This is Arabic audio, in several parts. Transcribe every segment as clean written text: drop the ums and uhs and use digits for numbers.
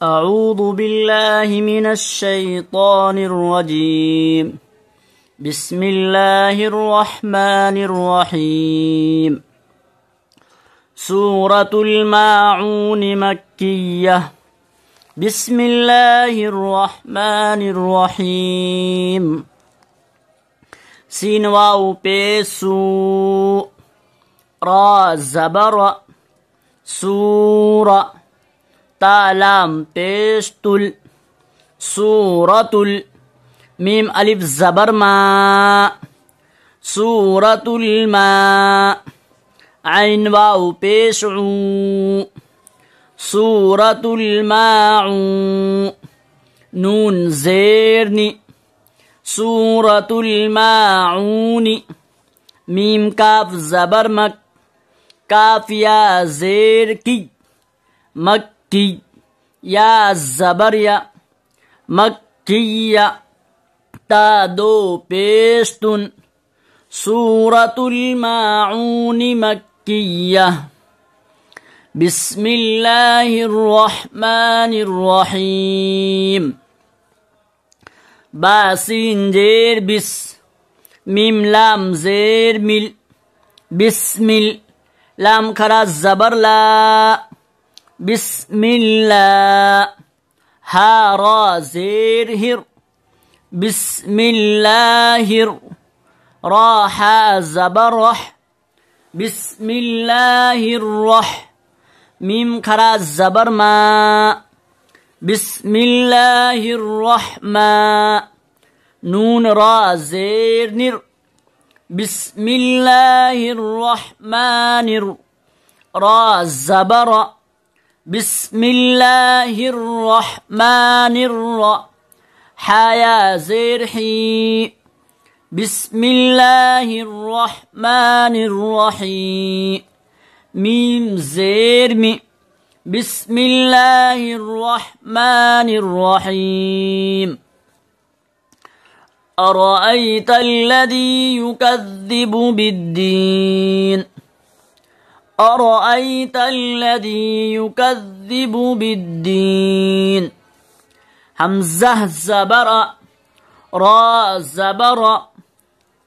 أعوذ بالله من الشيطان الرجيم. بسم الله الرحمن الرحيم. سورة الماعون مكية. بسم الله الرحمن الرحيم. سين واو بيسو را زبر سورة تالام بيشتل سورة ميم ألف زبر ما سورة الماء عين واو بيشعو سورة الماعون نون زيرني سورة الماعون ميم كاف زبر مك كاف يا زير كي مكي يا زبر يا مكية تا دو بيشتن سورة الماعون مكية. بسم الله الرحمن الرحيم. باسين زير بس ميم لام زير مل بسم لام خرا زبر لا بسم الله ها را زير هر بسم الله را حا زبر رح بسم الله الرح ميم خرا زبر ما بسم الله الرحمن نون را زير نر بسم الله الرحمن را زبر بسم الله الرحمن حيا زير حي بسم الله الرحمن الرحيم ميم زير مي بسم الله الرحمن الرحيم. أرأيت الذي يكذب بالدين. أرأيت الذي يكذب بالدين. همزة زبر را زبر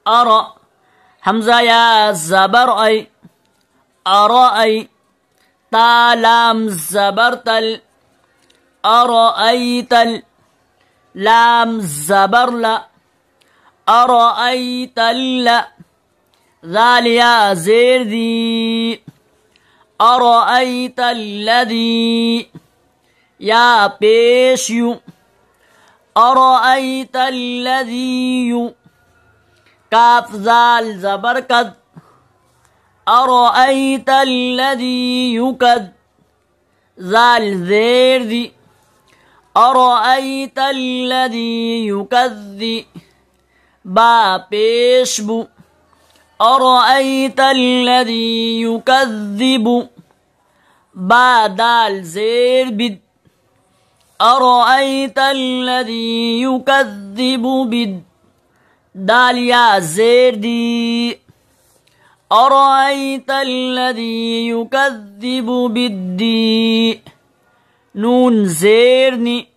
أرى همزة يا زبر أي أرأي تا لام زبرتل أرأيت لام زبر لا أرأيت لا ذال يا زير ذي أرأيت الذي يا بيشيو أرأيت الذي كاف ذال زبر كد أرأيت الذي يكد ذال زير ذي أرأيت الذي يكذب با بيشبو أرأيت الذي يكذب با دال زير بد أرأيت الذي يكذب بد دال يا زير دي أرأيت الذي يكذب بالدين نون زيرني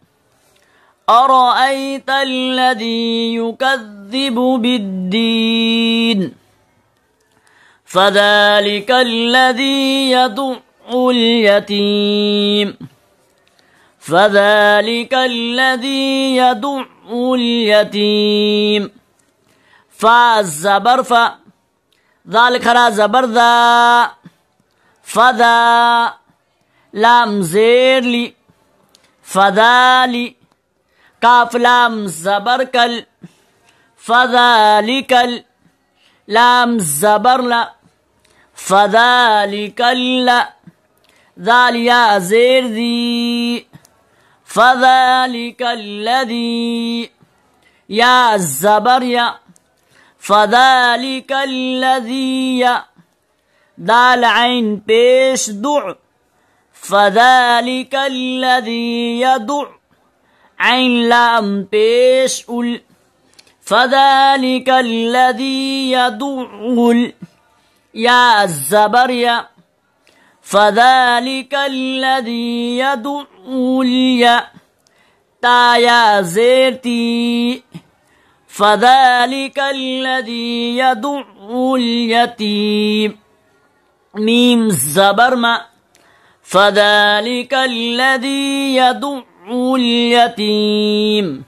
أرأيت الذي يكذب بالدين فذلك الذي يدع اليتيم. فذلك الذي يدع اليتيم. فا زبر فا ذال خرا زبر ذا فذا لام زير لي فذالي كاف لام زبر كل فذلك لام زبر لا فذلك لا ذال يا زير ذي فذلك الذي يا زبر يا فذلك الذي دال عين بيش دع فذلك الذي يدع عين لام بيش أول فذلك الذي يدع يا زبر يا فذلك الذي يدعو تا يا زيرتي فذلك الذي يدعو اليتيم ميم زبر ما فذلك الذي يدعو اليتيم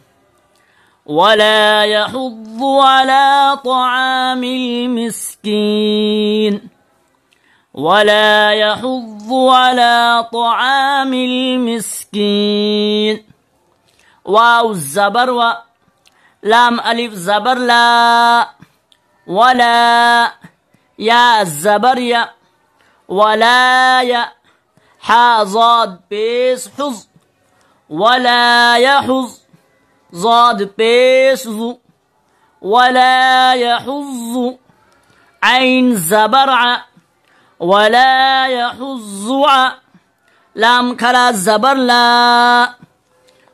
ولا يحض على طعام المسكين ولا يحض على طعام المسكين واو الزبر و لام ألف زبر لا ولا يا الزبر يا ولا يا حا ضاد بيس حظ ولا يحظ ضاد بيس ذو ولا يحظ عين زبرع ولا يحظ لام كلا زبر لا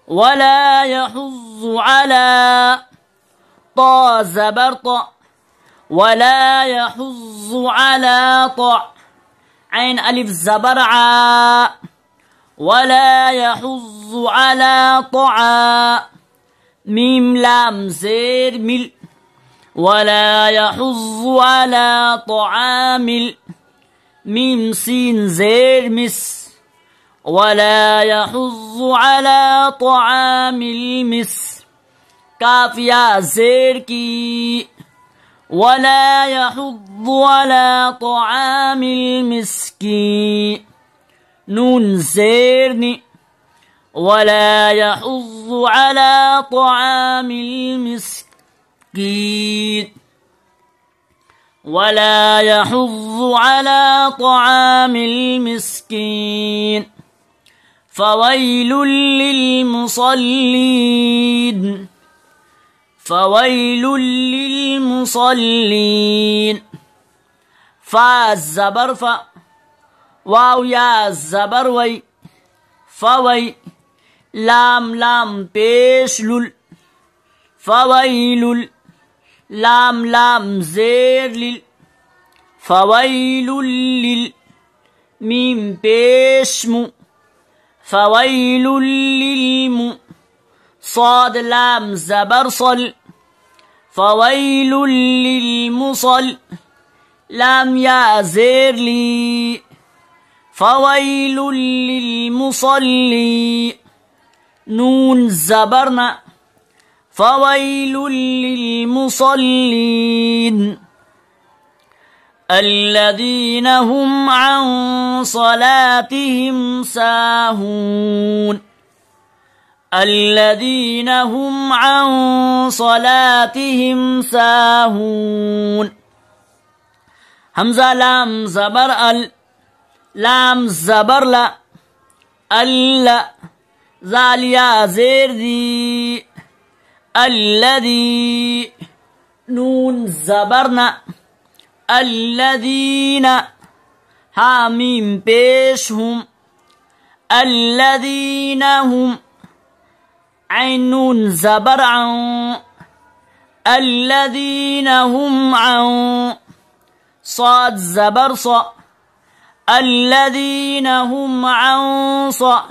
ولا يحظ على طا زبر طا ولا يحظ على طا عين ألف زبر ع ولا يحظ على طعام ميم لام زير مل ولا يحظ على طعام ميم سين زير مس ولا يحظ على طعام المس كاف يا زير كي ولا يحض على طعام المسكين نون زيرني ولا يحض على طعام المسكين ولا يحض على طعام المسكين فويل للمصلين فويل للمصلين فا الزبر فا واو يا الزبر وي فوي لام لام بيش لل فويل لام لام زير لل فويل لل ميم بيش مو فويل للم صاد لام زبر صل فويل للمصل لام يا زير لي فويل للمصلي نون زبرنا فويل للمصلين الذين هم عن صلاتهم ساهون الذين هم عن صلاتهم ساهون همزة لام زبر ال لام زبر لا ال ذاليا زير ذي الذي نون زبرنا الذين حاميم بيشهم الذين هم عين نون زبر عن الذين هم عن صاد زبر صا الذين هم عن صا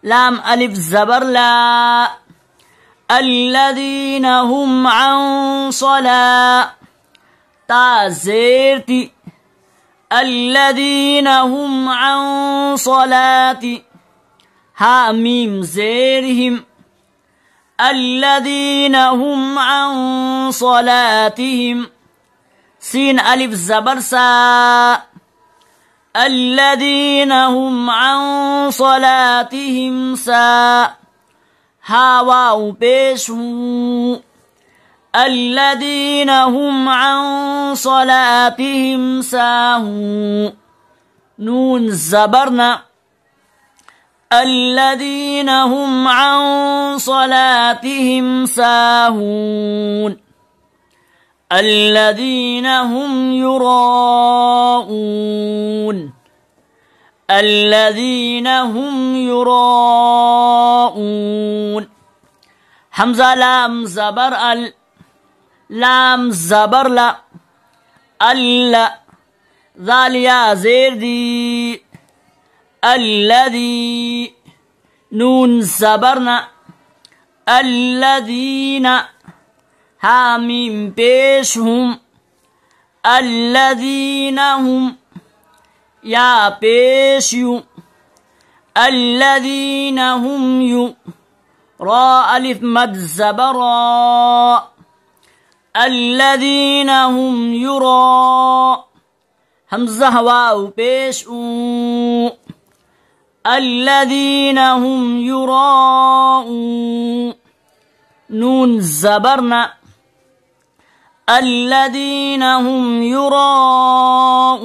لام ألف زبر لا الذين هم عن صلاة تا زيرتي الذين هم عن صلاتي ها ميم زيرهم الذين هم عن صلاتهم سين ألف زبر سا الذين هم عن صلاتهم سا ها واو بيشو الذين هم عن صلاتهم ساهون نون زبرنا الذين هم عن صلاتهم ساهون الذين هم يراءون الذين هم يراءون همزة لام زبر ال لام زبر لا ال ذال يا زير دي الذي نون زبرنا الذين حاميم بيشهم الذين هم يا بيشيو الذين هم يو را ألف مد زبرا الذين هم يرى همزة واو بيشو الذين هم يراءون نون زبرنا الذين هم يراءون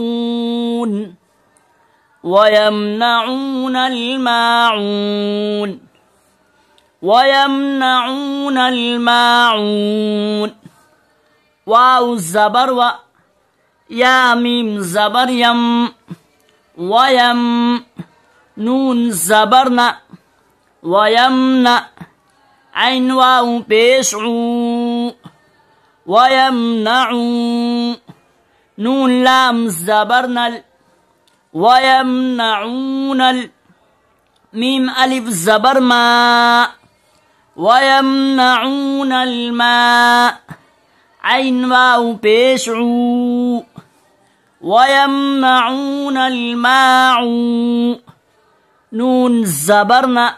ويمنعون الماعون ويمنعون الماعون واو زبر و يا ميم زبر يم ويم نون زبرنا ويمنع عين واو بيشعو ويمنعون نون لام زبرنا ويمنعون ميم ألف زبر ما ويمنعون الماء عين واو بيشعو ويمنعون الماعون نون زبرنا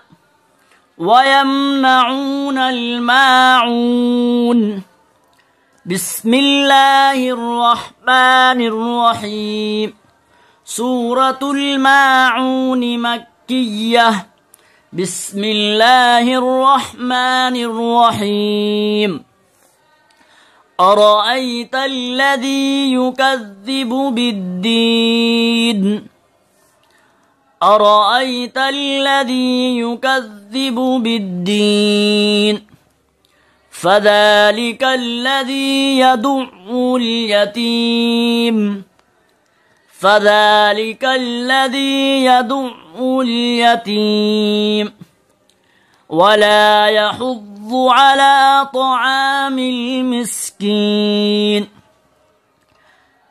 ويمنعون الماعون بسم الله الرحمن الرحيم سورة الماعون مكية بسم الله الرحمن الرحيم أرأيت الذي يكذب بالدين أرأيت الذي يكذب بالدين فذلك الذي يدع اليتيم فذلك الذي يدع اليتيم ولا يحض على طعام المسكين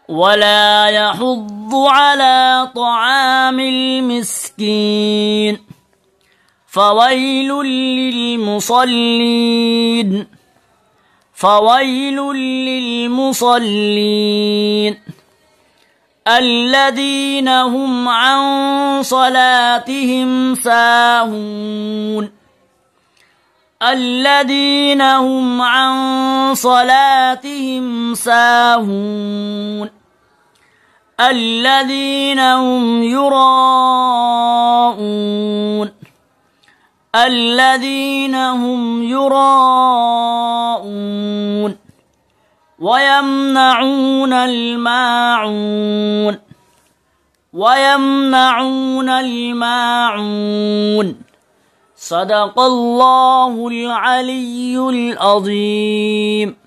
ولا يحض على طعام المسكين فويل للمصلين فويل للمصلين الذين هم عن صلاتهم ساهون الذين هم عن صلاتهم ساهون الذين هم يراءون الذين هم يراءون ويمنعون الماعون ويمنعون الماعون صدق الله العلي العظيم.